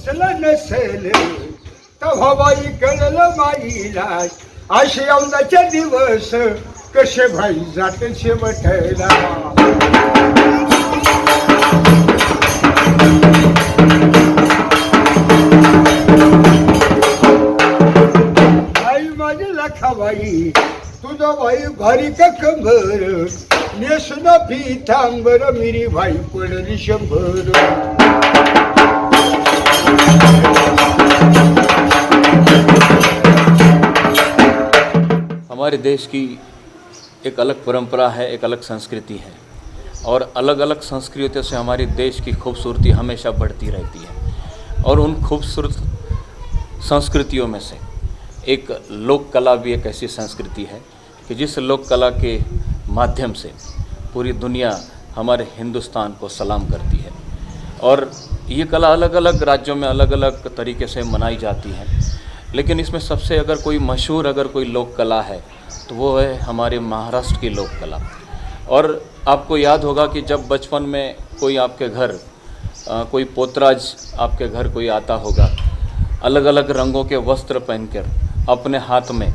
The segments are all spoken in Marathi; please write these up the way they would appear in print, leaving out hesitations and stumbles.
पोचलं नसेल तेव्हा बाई कळलं माईला असे औंदाचे दिवस कसे भाई जाते शेवटला. आई माझी लखाबाई तुझा भाई भारी का कंबर नेसन पितांबर मिरी भाई पडली 100. हमारे देश की एक अलग परंपरा है, एक अलग संस्कृति है और अलग अलग संस्कृतियों से हमारे देश की खूबसूरती हमेशा बढ़ती रहती है. और उन खूबसूरत संस्कृतियों में से एक लोक कला भी एक ऐसी संस्कृति है कि जिस लोक कला के माध्यम से पूरी दुनिया हमारे हिंदुस्तान को सलाम करती है. और ये कला अलग अलग राज्यों में अलग अलग तरीके से मनाई जाती है, लेकिन इसमें सबसे अगर कोई मशहूर अगर कोई लोक कला है तो वो है हमारे महाराष्ट्र की लोक कला. और आपको याद होगा कि जब बचपन में कोई आपके घर कोई पोतराज आपके घर कोई आता होगा, अलग अलग रंगों के वस्त्र पहनकर अपने हाथ में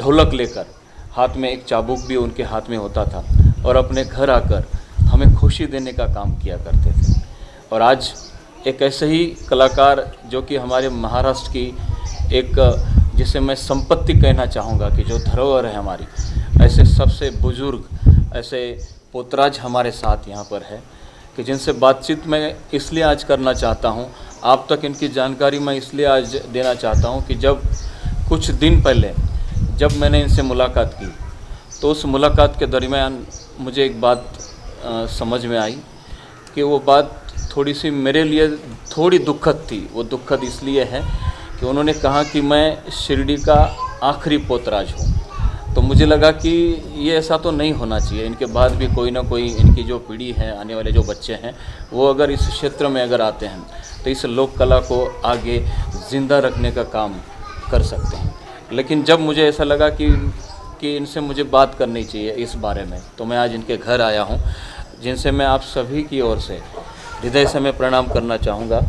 ढोलक लेकर, हाथ में एक चाबुक भी उनके हाथ में होता था और अपने घर आकर हमें खुशी देने का काम किया करते थे. और आज एक ऐसे ही कलाकार जो कि हमारे महाराष्ट्र की एक जिसे मैं संपत्ति कहना चाहूँगा कि जो धरोहर है हमारी, ऐसे सबसे बुजुर्ग ऐसे पोतराज हमारे साथ यहाँ पर है कि जिनसे बातचीत मैं इसलिए आज करना चाहता हूँ, आप तक इनकी जानकारी मैं इसलिए आज देना चाहता हूँ कि जब कुछ दिन पहले जब मैंने इनसे मुलाकात की तो उस मुलाकात के दरमियान मुझे एक बात समझ में आई कि वो बात थोड़ी सी मेरे लिए थोड़ी दुखद थी. वो दुखद इसलिए है कि उन्होंने कहा कि मैं शिरडी का आखिरी पोतराज हूँ. तो मुझे लगा कि ये ऐसा तो नहीं होना चाहिए. इनके बाद भी कोई ना कोई इनकी जो पीढ़ी है, आने वाले जो बच्चे हैं, वो अगर इस क्षेत्र में अगर आते हैं तो इस लोक कला को आगे ज़िंदा रखने का काम कर सकते हैं. लेकिन जब मुझे ऐसा लगा कि इनसे मुझे बात करनी चाहिए इस बारे में, तो मैं आज इनके घर आया हूँ, जिनसे मैं आप सभी की ओर से हृदय से मैं प्रणाम करना चाहूँगा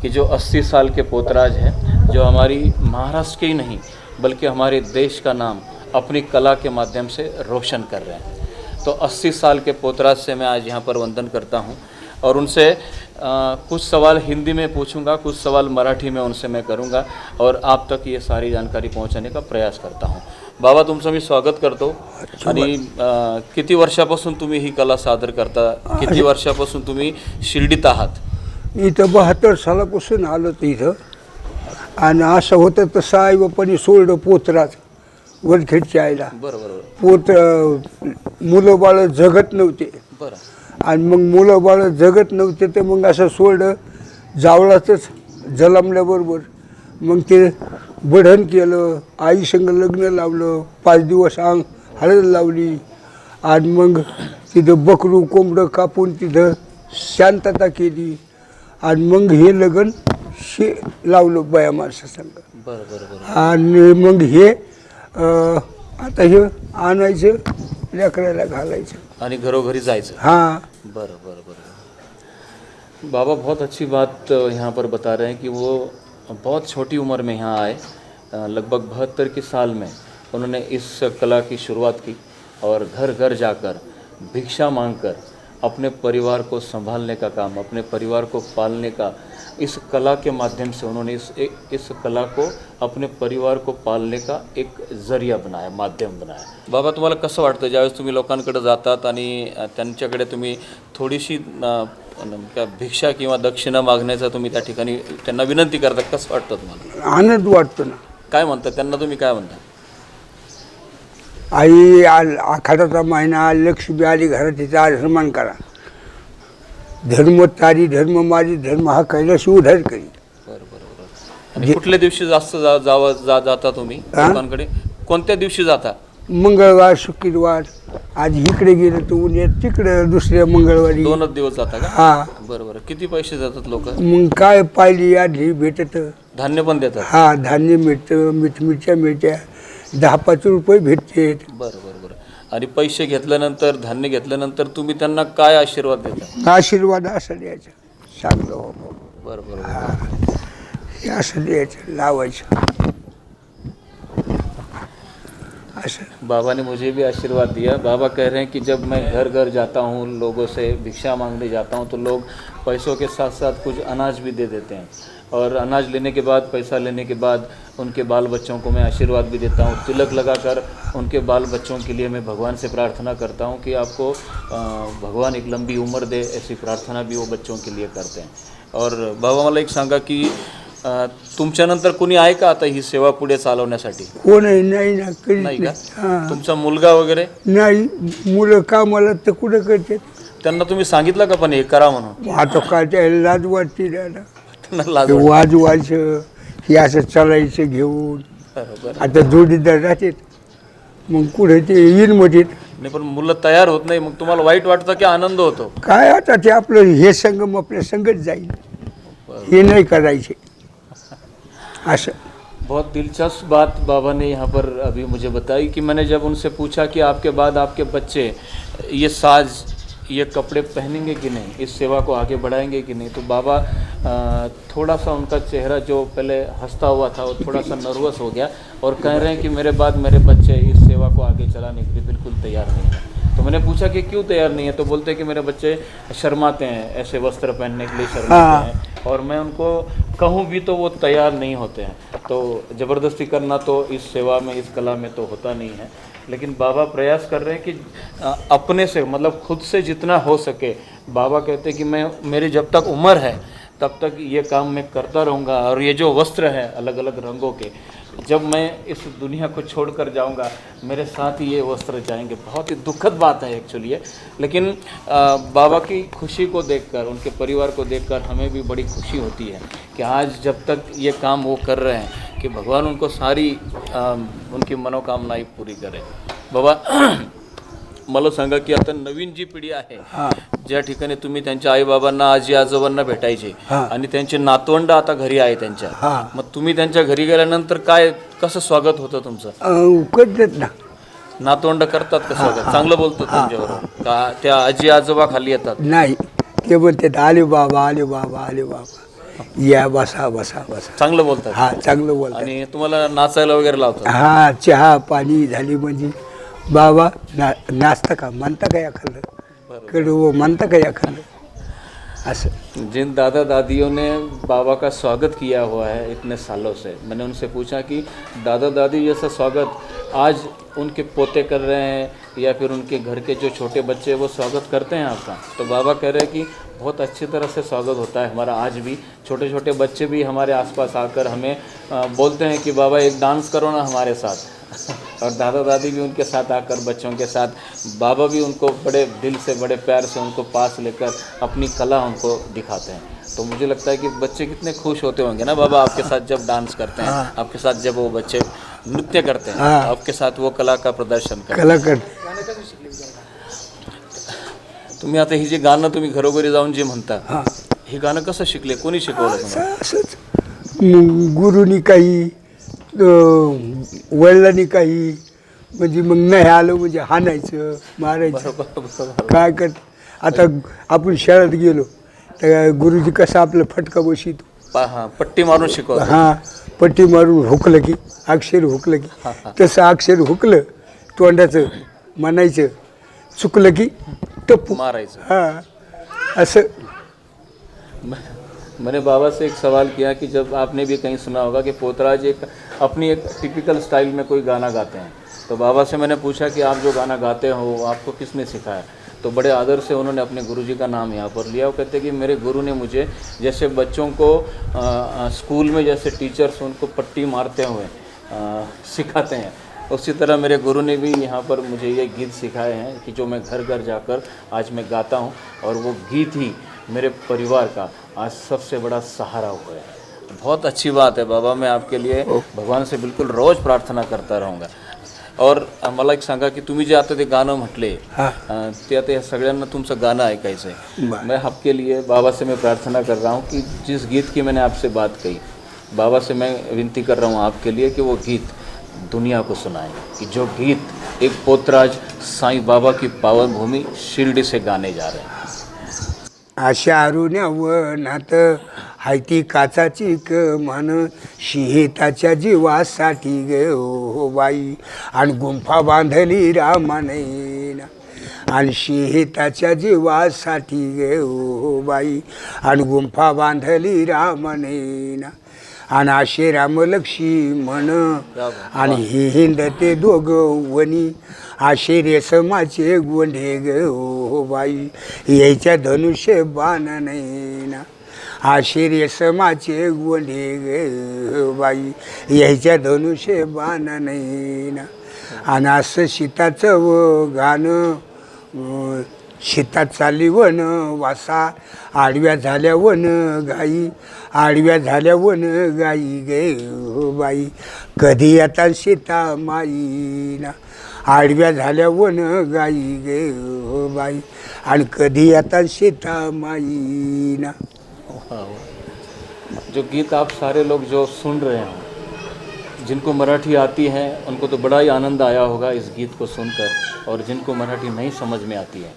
कि जो 80 साल के पोतराज हैं, जो हमारी महाराष्ट्र के ही नहीं बल्कि हमारे देश का नाम अपनी कला के माध्यम से रोशन कर रहे हैं. तो 80 साल के पोतराज से मैं आज यहाँ पर वंदन करता हूँ और उनसे कुछ सवाल हिंदी में पूछूंगा, कुछ सवाल मराठी में उनसे मैं करूँगा और आप तक ये सारी जानकारी पहुँचाने का प्रयास करता हूँ. बाबा, तुमचं मी स्वागत करतो. आणि किती वर्षापासून तुम्ही ही कला सादर करता? किती वर्षापासून तुम्ही शिर्डीत आहात? इथं 72 सालापासून आलो तर इथं. आणि असं होतं तसं आई बापाने सोडलं पोतराज वरखेडच्या आईला. बरोबर. मुलं बाळ जगत नव्हते. बरं. आणि मग मुलं बाळ जगत नव्हते तर मग असं सोडलं. जावळातच जलमल्याबरोबर मग ते बढण केलं, आई संग लग्न लावलं, 5 दिवस हळद लावली आणि मग तिथं बकरू कोंबडं कापून तिथं शांतता केली आणि मग हे लग्न लावलं बाया माणसासंग. बरं. आणि मग हे आता हे आणायचं, लेकराला घालायचं आणि घरोघरी जायचं. हाँ. बरं. बाबा बहुत अच्छी बात यहाँ पर बता रहे हैं कि वो बहुत छोटी उम्र में यहाँ आए. लगभग 72 के साल में उन्होंने इस कला की शुरुआत की और घर घर जाकर भिक्षा मांगकर अपने परिवार को संभालने का काम, अपने परिवार को पालने का, इस कला के माध्यम से उन्होंने इस कला को अपने परिवार को पालने का एक जरिया बनाया, माध्यम बनाया. बाबा, तुम्हाला कसं वाटतं ज्यावेळेस तुम्ही लोकांकडे जातात आणि त्यांच्याकडे तुम्ही थोडीशी भिक्षा किंवा दक्षिणा मागण्याचा तुम्ही त्या ठिकाणी त्यांना विनंती करता, कसं वाटतं तुम्हाला? आनंद वाटतो ना. काय म्हणता त्यांना, तुम्ही काय म्हणता? आई आखाडाचा महिना, लक्ष्मी आली घरात, तिचा सन्मान करा. धर्म तारी धर्म मारी, धर्म हा कैलाशी उधार करी. बरोबर. आणि कुठल्या दिवशी जास्त जाता तुम्ही लोकांकडे? कोणत्या दिवशी जाता? मंगळवार, शुक्रवार. आज इकडे गेलं तर उद्या तिकडे दुसऱ्या मंगळवारी. 2 दिवस जाता का? हा. बरोबर. किती पैसे जातात लोक? मग काय पाहिली आधी भेटत. धान्य पण देतात? हा, धान्य मिळतं, मिरच्या मिळत्या, 10-5 रुपये भेटते. बरोबर. आणि पैसे घेतल्यानंतर, धान्य घेतल्यानंतर तुम्ही त्यांना काय आशीर्वाद देता? आशीर्वाद असा द्यायचा, चांगलं हो. बरोबर. हे असं द्यायचं लावायचं असं। बाबा ने मुझे भी आशीर्वाद दिया। बाबा कह रहे हैं कि जब मैं घर घर जाता हूँ, लोगों से भिक्षा मांगने जाता हूँ, तो लोग पैसों के साथ साथ कुछ अनाज भी दे देते हैं, और अनाज लेने के बाद, पैसा लेने के बाद उनके बाल बच्चों को मैं आशीर्वाद भी देता हूँ। तिलक लगाकर उनके बाल बच्चों के लिए मैं भगवान से प्रार्थना करता हूँ कि आपको भगवान एक लंबी उम्र दे, ऐसी प्रार्थना भी वो बच्चों के लिए करते हैं। और बाबा मला एक सांगा की तुमच्यानंतर कोणी आहे का आता ही सेवा पुढे चालवण्यासाठी? कोणही नाही ना, कधीच नाही का? नाही। हां तुमचा मुलगा वगैरे? नाही, मुलं कामाला तर कुठं करतात? त्यांना तुम्ही सांगितलं का पण हे करा म्हणून? आता काय त्याला लाज वाटते दादा, त्यांना लाज हे वाटते. वाजवायचं, हे असं चालायचं घेऊन। बरोबर. आता जोडीदार राहतात, मग कुठे ते येईन म्हणतात। नाही पण मुलं तयार होत नाही, मग तुम्हाला वाईट वाटतं की आनंद होतो? काय आता ते आपलं हे संगम आपल्या संगत जाईल, हे नाही करायचे असं। बहुत दिलचस्प बात बाबा ने यहाँ पर अभी मुझे बताई कि मैंने जब उनसे पूछा कि आपके बाद आपके बच्चे ये साज, ये कपड़े पहनेंगे कि नहीं, इस सेवा को आगे बढ़ाएंगे कि नहीं, तो बाबा थोड़ा सा उनका चेहरा जो पहले हंसता हुआ था वो थोड़ा सा नर्वस हो गया, और कह रहे हैं कि मेरे बाद मेरे बच्चे इस सेवा को आगे चलाने के लिए बिल्कुल तैयार नहीं हैं। तो मैंने पूछा कि क्यों तैयार नहीं है, तो बोलते हैं कि मेरे बच्चे शर्माते हैं, ऐसे वस्त्र पहनने के लिए शर्माते हैं, और मैं उनको कहूँ भी तो वो तैयार नहीं होते हैं। तो ज़बरदस्ती करना तो इस सेवा में, इस कला में तो होता नहीं है, लेकिन बाबा प्रयास कर रहे हैं कि अपने से, मतलब खुद से जितना हो सके। बाबा कहते हैं कि मैं, मेरी जब तक उम्र है तब तक ये काम मैं करता रहूँगा, और ये जो वस्त्र हैं अलग अलग रंगों के, जब मैं इस दुनिया को छोड़कर जाऊंगा मेरे साथ ही ये वस्त्र जाएंगे। बहुत ही दुखद बात है एक्चुअली ये, लेकिन बाबा की खुशी को देखकर, उनके परिवार को देखकर हमें भी बड़ी खुशी होती है कि आज जब तक ये काम वो कर रहे हैं कि भगवान उनको सारी उनकी मनोकामनाएं पूरी करे। बाबा मला सांगा की आता नवीन जी पिढी आहे, ज्या ठिकाणी तुम्ही त्यांच्या आईबाबांना, आजी आजोबांना भेटायचे, आणि त्यांचे नातवंड आता घरी आहे त्यांच्या, मग तुम्ही त्यांच्या घरी गेल्यानंतर काय, कसं स्वागत होतं तुमचं? करतात ना, नातवंड करतात का स्वागत? चांगलं बोलतात तुमच्याबरोबर का त्या आजी आजोबा खाली येतात? नाही, ते म्हणतात आले बाबा, आले बाबा, आले बाबा, या बसा बसा बसा, चांगलं बोलतात? हा चांगलं बोलतात। आणि तुम्हाला नाचायला वगैरे लावतात? हा, चहा पाणी झाली म्हणजे बाबा नाचता का, म्हणता का एखादं कडू, म्हणता का एखादं असं। जिन दादा दादियों ने बाबा का स्वागत किया हुआ है इतने सालों से, मैंने उनसे पूछा कि दादा दादी जैसा स्वागत आज उनके पोते कर रहे हैं, या फिर उनके घर के जो छोटे बच्चे वो स्वागत करते हैं आपका? तो बाबा कह रहे हैं कि बहुत अच्छी तरह से स्वागत होता है हमारा। आज भी छोटे छोटे बच्चे भी हमारे आसपास आकर हमें बोलते हैं कि बाबा एक डांस करो ना हमारे साथ, और दादा दादी भी उनके साथ आकर बच्चों के साथ, बाबा भी उनको बड़े दिल से, बड़े प्यार से उनको पास लेकर अपनी कला उनको दिखाते हैं। तो मुझे लगता है कि बच्चे कितने खुश होते होंगे ना बाबा आपके साथ जब डांस करते हैं, आपके साथ जब वो बच्चे नृत्य करते हैं, आपके साथ वो कला का प्रदर्शन करते हैं। कला कर। तुम्ही आता ही जे गाणं तुम्ही घरोघरी जाऊन जे म्हणता, हे गाणं कसं शिकले, कोणी शिकवलं तुम्हाला? असंच गुरुनी काही, वडिलांनी काही, म्हणजे मग नाही आलं म्हणजे हाणायचं, मारायचं, काय कर। आता आपण शाळेत गेलो तर गुरुजी कसा आपलं फटका बसितो, पट्टी मारून शिकवतो। हां, पट्टी मारून हुकलं की, अक्षर हुकलं की, तसं अक्षर हुकलं तोंडाचं म्हणायचं, चुकलं की टप्पू मारायचं। हां असं। मैंने बाबा से एक सवाल किया कि जब आपने भी कहीं सुना होगा कि पोतराज एक अपनी एक टिपिकल स्टाइल में कोई गाना गाते हैं, तो बाबा से मैंने पूछा कि आप जो गाना गाते हो आपको किसने सिखाया? तो बड़े आदर से उन्होंने अपने गुरुजी का नाम यहाँ पर लिया। वो कहते हैं कि मेरे गुरु ने मुझे, जैसे बच्चों को स्कूल में जैसे टीचर्स उनको पट्टी मारते हुए सिखाते हैं, उसी तरह मेरे गुरु ने भी यहाँ पर मुझे ये गीत सिखाए हैं कि जो मैं घर घर जाकर आज मैं गाता हूँ, और वो गीत ही मेरे परिवार का आज सबसे बड़ा सहारा हुआ है। बहुत अच्छी बात है बाबा, मैं आपके लिए भगवान से बिल्कुल रोज प्रार्थना करता रहूँगा। और मला एक सांगा की तुम्ही जे आता ते गाणं म्हटले, ते आता या सगळ्यांना तुमचं गाणं ऐकायचं आहे। मैं आपके लिए बाबा से मैं प्रार्थना कर रहा हूँ कि जिस गीत की मैंने आपसे बात कही, बाबा से मैं विनती कर रहा हूँ आपके लिए कि वो गीत दुनिया को सुनाएं, कि जो गीत एक पोतराज साईं बाबा की पावन भूमि शिरडी से गाने जा रहे हैं। आशा अरुण्या वनात हाय ती काचाची कमान शिहिताच्या जीवासाठी गे हो बाई आणि गुंफा बांधली रामाने ना आणि शिहिताच्या जीवासाठी गे हो बाई आणि गुंफा बांधली रामाने ना आणि असे रामलक्ष्मण आणि ही हिंदते दोघं वनी असे रेशमाचे गोंडे गे हो बाई यायच्या धनुष्य बाण नाही ना असे रेशमाचे गोंडे गे बाई यायच्या धनुष्य बाण नाही ना आणि असं सीताचं व गाणं शेतात चाली वन वासा आडव्या झाल्या वन गाई आडव्या झाल्या वन गाई गे हो बाई कधी आता सीता माई ना आडव्या झाल्या वन गाई गे हो बाई आणि कधी आता सीता माई ना। जो गीत आप सारे लोग जो सुन रहे हैं, जिनको मराठी आती है उनको तो बड़ा ही आनंद आया होगा इस गीत को सुनकर, और जिनको मराठी नहीं समझ में आती है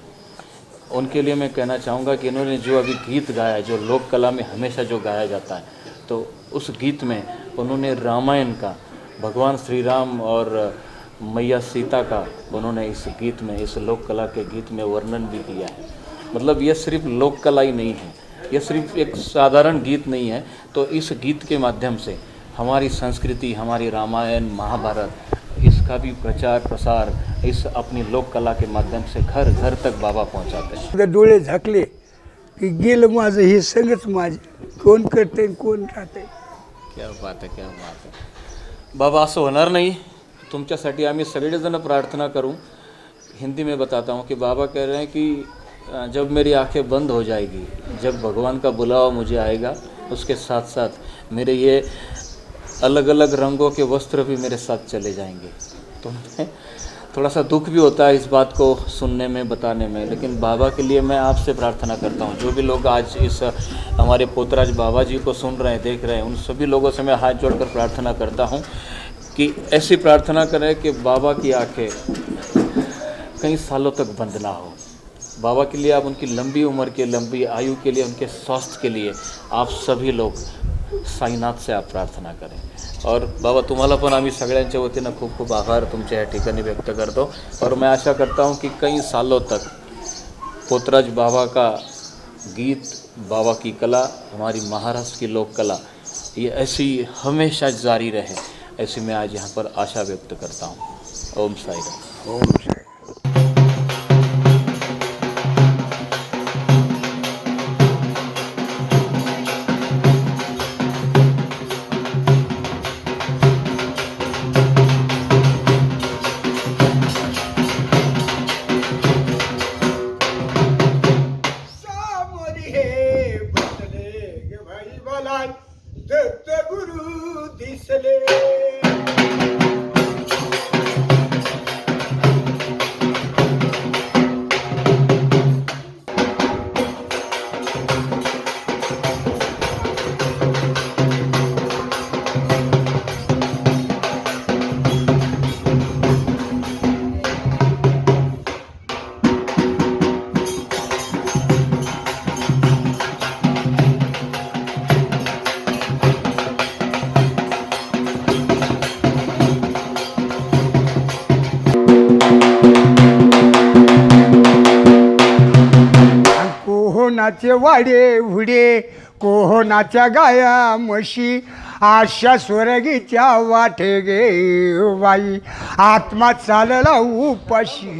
उनके लिए मैं कहना चाहूँगा कि इन्होंने जो अभी गीत गाया है, जो लोक कला में हमेशा जो गाया जाता है, तो उस गीत में उन्होंने रामायण का, भगवान श्री राम और मैया सीता का उन्होंने इस गीत में, इस लोक कला के गीत में वर्णन भी किया है। मतलब ये सिर्फ लोक कला ही नहीं है, ये सिर्फ एक साधारण गीत नहीं है। तो इस गीत के माध्यम से हमारी संस्कृति, हमारी रामायण महाभारत, इसका भी प्रचार प्रसार इस अपनी लोक कला के माध्यम से घर घर तक बाबा पहुंचाते हैं। एकदा डोळे झाकले की गेलं माझं हे संगच माझे कोण करते कोण राहते। क्या बात है, क्या बात है बाबा, असं होणार नाही। तुमच्यासाठी आम्ही सगळेजण प्रार्थना करूं। हिंदी में बताता हूँ कि बाबा कह रहे हैं कि जब मेरी आंखें बंद हो जाएगी, जब भगवान का बुलावा मुझे आएगा, उसके साथ साथ मेरे ये अलग अलग रंगों के वस्त्र भी मेरे साथ चले जाएंगे। तो थोड़ा सा दुख भी होता है इस बात को सुनने में, बताने में, लेकिन बाबा के लिए मैं आपसे प्रार्थना करता हूँ। जो भी लोग आज इस हमारे पोतराज बाबा जी को सुन रहे हैं, देख रहे हैं, उन सभी लोगों से मैं हाथ जोड़कर प्रार्थना करता हूँ कि ऐसी प्रार्थना करें कि बाबा की आंखें कई सालों तक बंद ना हो। बाबा के लिए आप उनकी लंबी उम्र के, लंबी आयु के लिए, उनके स्वास्थ्य के लिए आप सभी लोग साईनाथ से आप प्रार्थना करें। और बाबा तुम्हाला पण आम्ही सगळ्यांच्या वतीनं खूप खूप आभार तुमच्या या ठिकाणी व्यक्त करतो। और मैं आशा करता हूँ कि कई सालों तक पोतराज बाबा का गीत, बाबा की कला, हमारी महाराष्ट्र की लोक कला, ये ऐसी हमेशा जारी रहे, ऐसी मैं आज यहाँ पर आशा व्यक्त करता हूँ। ओम साई राम। ओम साई। दत्त गुरु दिसले कोहनाचे वाडे उडे, कोहनाच्या गाया म्हशी, आशा स्वर्गीच्या वाटे गे बाई, आत्मा चालला उपाशी।